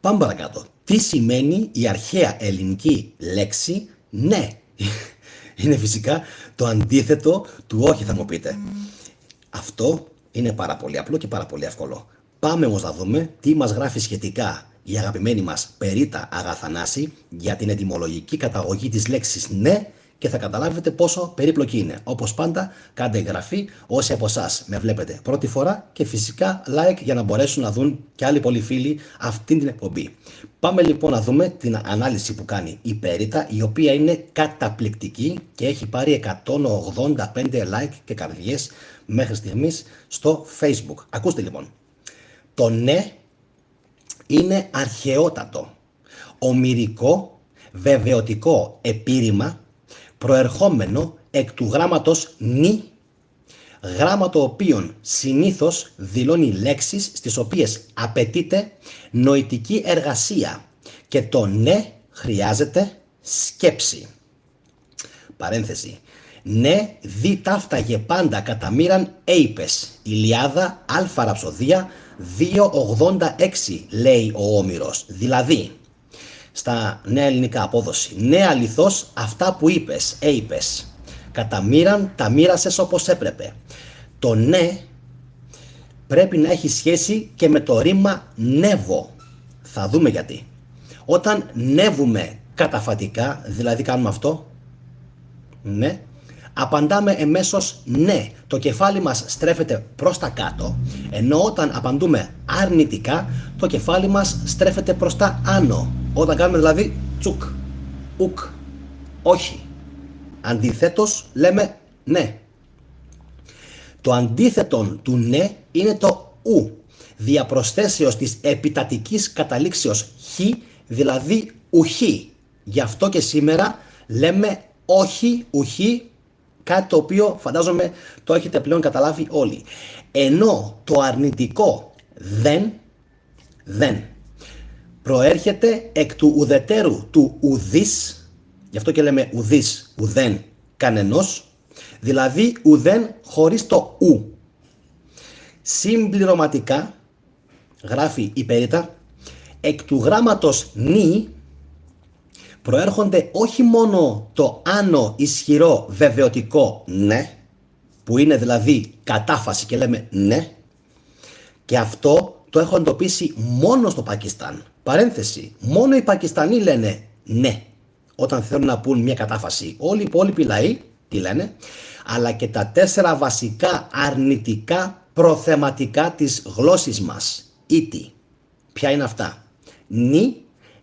Πάμε παρακάτω. Τι σημαίνει η αρχαία ελληνική λέξη ναι? Είναι φυσικά το αντίθετο του όχι, θα μου πείτε. Αυτό είναι πάρα πολύ απλό και πάρα πολύ εύκολο. Πάμε όμως να δούμε τι μας γράφει σχετικά η αγαπημένη μας Περίτα Αγαθανάση για την ετυμολογική καταγωγή της λέξης ναι και θα καταλάβετε πόσο περίπλοκη είναι. Όπως πάντα, κάντε εγγραφή όσοι από εσάς με βλέπετε πρώτη φορά και φυσικά like για να μπορέσουν να δουν και άλλοι πολλοί φίλοι αυτήν την εκπομπή. Πάμε λοιπόν να δούμε την ανάλυση που κάνει η Περίτα, η οποία είναι καταπληκτική και έχει πάρει 185 like και καρδιές μέχρι στιγμής στο Facebook. Ακούστε λοιπόν. Το ναι είναι αρχαιότατο, ομηρικό, βεβαιωτικό επίρρημα, προερχόμενο εκ του γράμματος νη, γράμμα το οποίο συνήθως δηλώνει λέξεις στις οποίες απαιτείται νοητική εργασία και το ναι χρειάζεται σκέψη. Παρένθεση. Ναι δι ταύταγε πάντα κατά μοίραν έιπες. Ηλιάδα Α ραψοδία 2.86 λέει ο Όμηρος. Δηλαδή, στα νέα ελληνικά απόδοση, ναι αληθώς αυτά που είπες, έιπες. Κατά μοίραν τα μοίρασες όπως έπρεπε. Το ναι πρέπει να έχει σχέση και με το ρήμα νεύω. Θα δούμε γιατί. Όταν νεύουμε καταφατικά, δηλαδή κάνουμε αυτό, ναι, απαντάμε εμέσως ναι. Το κεφάλι μας στρέφεται προς τα κάτω, ενώ όταν απαντούμε αρνητικά, το κεφάλι μας στρέφεται προς τα άνω. Όταν κάνουμε δηλαδή τσουκ, ουκ, όχι. Αντιθέτως λέμε ναι. Το αντίθετο του ναι είναι το ου, διαπροσθέσεως της επιτατικής καταλήξεως χ, δηλαδή ουχή. Γι' αυτό και σήμερα λέμε όχι, ουχή, κάτι το οποίο φαντάζομαι το έχετε πλέον καταλάβει όλοι. Ενώ το αρνητικό δεν προέρχεται εκ του ουδετέρου του ουδής, γι' αυτό και λέμε ουδής, ουδέν, κανενός, δηλαδή ουδέν χωρίς το ου. Συμπληρωματικά, γράφει η Περίτα, εκ του γράμματος νη προέρχονται όχι μόνο το άνω ισχυρό βεβαιωτικό ναι, που είναι δηλαδή κατάφαση και λέμε ναι, και αυτό το έχω εντοπίσει μόνο στο Πακιστάν. Παρένθεση, μόνο οι Πακιστανοί λένε ναι όταν θέλουν να πούν μια κατάφαση. Όλοι οι υπόλοιποι λαοί τι λένε, αλλά και τα 4 βασικά αρνητικά προθεματικά της γλώσσης μας. Ήτι. Ποια είναι αυτά? Νι,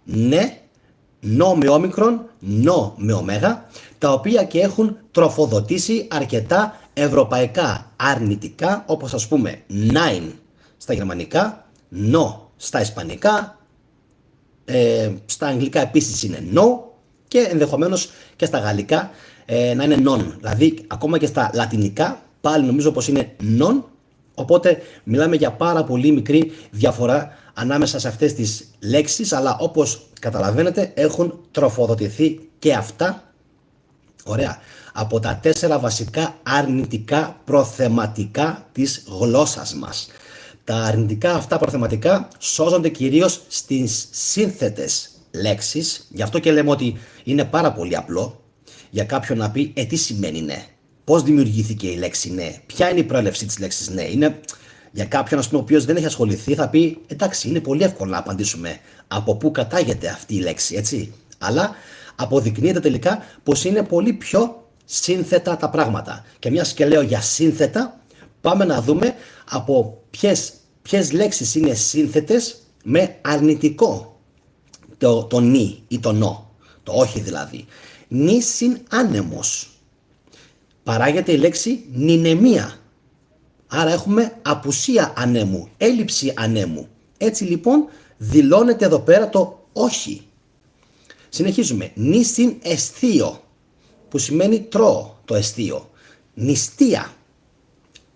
ναι, νο με όμικρον, νο με ωμέγα, τα οποία και έχουν τροφοδοτήσει αρκετά ευρωπαϊκά αρνητικά, όπως ας πούμε nine στα γερμανικά, no στα ισπανικά, στα αγγλικά επίσης είναι no και ενδεχομένως και στα γαλλικά να είναι non. Δηλαδή ακόμα και στα λατινικά πάλι νομίζω πως είναι non, οπότε μιλάμε για πάρα πολύ μικρή διαφορά ανάμεσα σε αυτές τις λέξεις, αλλά όπως καταλαβαίνετε έχουν τροφοδοτηθεί και αυτά, ωραία, από τα 4 βασικά αρνητικά προθεματικά της γλώσσας μας. Τα αρνητικά αυτά προθεματικά σώζονται κυρίως στις σύνθετες λέξεις, γι' αυτό και λέμε ότι είναι πάρα πολύ απλό για κάποιον να πει τι σημαίνει ναι, πώς δημιουργήθηκε η λέξη ναι, ποια είναι η προέλευση της λέξης ναι. Είναι για κάποιον ας πούμε, ο οποίος δεν έχει ασχοληθεί, θα πει εντάξει, είναι πολύ εύκολο να απαντήσουμε από πού κατάγεται αυτή η λέξη, έτσι. Αλλά αποδεικνύεται τελικά πως είναι πολύ πιο σύνθετα τα πράγματα. Και μιας και λέω για σύνθετα, πάμε να δούμε από ποιες λέξεις είναι σύνθετες με αρνητικό το νι ή το νο, το όχι δηλαδή. Νι συν άνεμος. Παράγεται η λέξη νηνεμία. Άρα έχουμε απουσία ανέμου, έλλειψη ανέμου. Έτσι λοιπόν δηλώνεται εδώ πέρα το όχι. Συνεχίζουμε. Νη συν αισθείο, που σημαίνει τρώω το αισθείο. Νηστεία.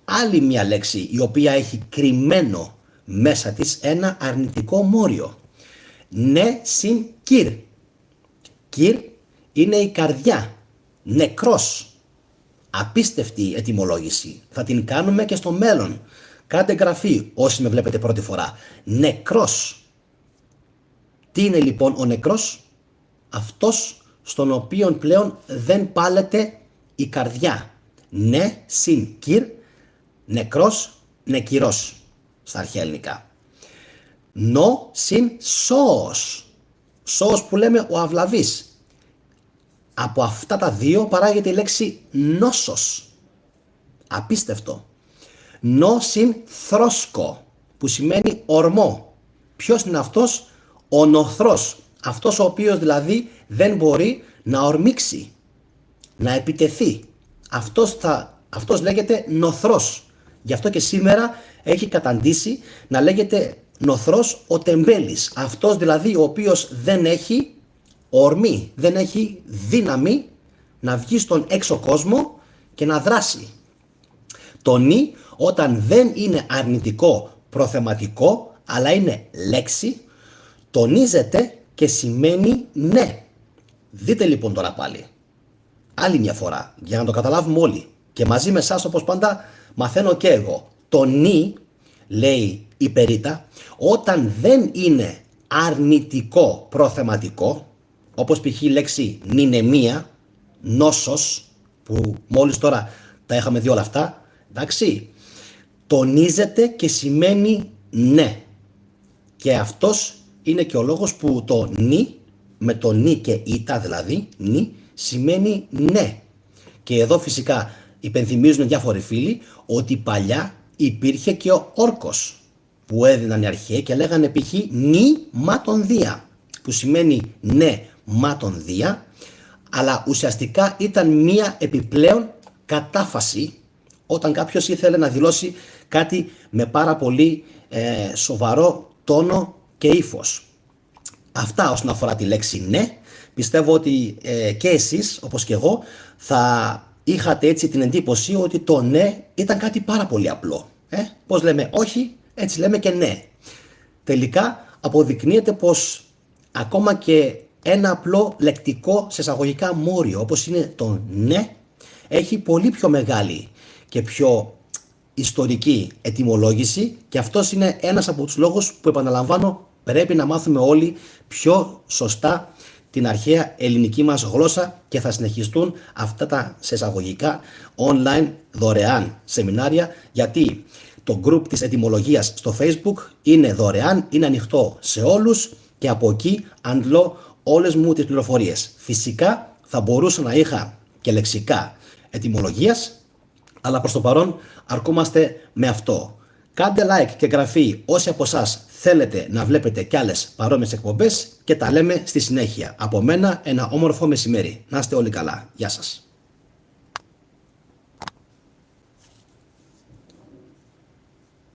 Άλλη μια λέξη η οποία έχει κρυμμένο μέσα της ένα αρνητικό μόριο. Ναι συν κυρ. Κυρ είναι η καρδιά. Νεκρός. Απίστευτη ετυμολόγηση. Θα την κάνουμε και στο μέλλον. Κάντε εγγραφή όσοι με βλέπετε πρώτη φορά. Νεκρός. Τι είναι λοιπόν ο νεκρός? Αυτός στον οποίον πλέον δεν πάλεται η καρδιά. Ναι συν κυρ, νεκρός, νεκυρός στα αρχαία ελληνικά. Νο συν σώος. Σώος που λέμε ο αυλαβής. Από αυτά τα δύο παράγεται η λέξη νόσος. Απίστευτο. Νο συν θρόσκο, που σημαίνει ορμό. Ποιος είναι αυτός? Ο νοθρός. Αυτός ο οποίος δηλαδή δεν μπορεί να ορμήξει, να επιτεθεί. Αυτός λέγεται νοθρός. Γι' αυτό και σήμερα έχει καταντήσει να λέγεται νοθρός ο τεμπέλης. Αυτός δηλαδή ο οποίος δεν έχει ορμή, δεν έχει δύναμη να βγει στον έξω κόσμο και να δράσει. Το νη όταν δεν είναι αρνητικό προθεματικό αλλά είναι λέξη, τονίζεται και σημαίνει ναι. Δείτε λοιπόν τώρα πάλι άλλη μια φορά για να το καταλάβουμε όλοι και μαζί με εσάς όπως πάντα μαθαίνω και εγώ. Το νη, λέει η Περίτα, όταν δεν είναι αρνητικό προθεματικό, όπως π.χ. η λέξη νηνεμία, νόσος, που μόλις τώρα τα είχαμε δει όλα αυτά, εντάξει, τονίζεται και σημαίνει ναι. Και αυτός είναι και ο λόγος που το νη, με το νη και ήτα δηλαδή, νη, σημαίνει ναι. Και εδώ φυσικά υπενθυμίζουν διάφοροι φίλοι ότι παλιά υπήρχε και ο όρκος που έδιναν οι αρχαίοι και λέγανε π.χ. νη μάτων δία, που σημαίνει ναι μάτων δία, αλλά ουσιαστικά ήταν μία επιπλέον κατάφαση όταν κάποιος ήθελε να δηλώσει κάτι με πάρα πολύ σοβαρό τόνο και ύφος. Αυτά όσον αφορά τη λέξη ναι. Πιστεύω ότι και εσείς όπως και εγώ θα είχατε έτσι την εντύπωση ότι το ναι ήταν κάτι πάρα πολύ απλό. Πώς λέμε όχι, έτσι λέμε και ναι. Τελικά αποδεικνύεται πως ακόμα και ένα απλό λεκτικό σε εισαγωγικά μόριο όπως είναι το ναι έχει πολύ πιο μεγάλη και πιο ιστορική ετυμολόγηση και αυτός είναι ένας από τους λόγους που, επαναλαμβάνω, πρέπει να μάθουμε όλοι πιο σωστά την αρχαία ελληνική μας γλώσσα και θα συνεχιστούν αυτά τα σε εισαγωγικά online δωρεάν σεμινάρια, γιατί το group της ετυμολογίας στο Facebook είναι δωρεάν, είναι ανοιχτό σε όλους και από εκεί αντλώ όλες μου τις πληροφορίες. Φυσικά θα μπορούσα να είχα και λεξικά ετυμολογίας, αλλά προς το παρόν αρκούμαστε με αυτό. Κάντε like και εγγραφή όσοι από εσάς θέλετε να βλέπετε κι άλλες παρόμοιες εκπομπές και τα λέμε στη συνέχεια. Από μένα ένα όμορφο μεσημέρι. Να είστε όλοι καλά. Γεια σας.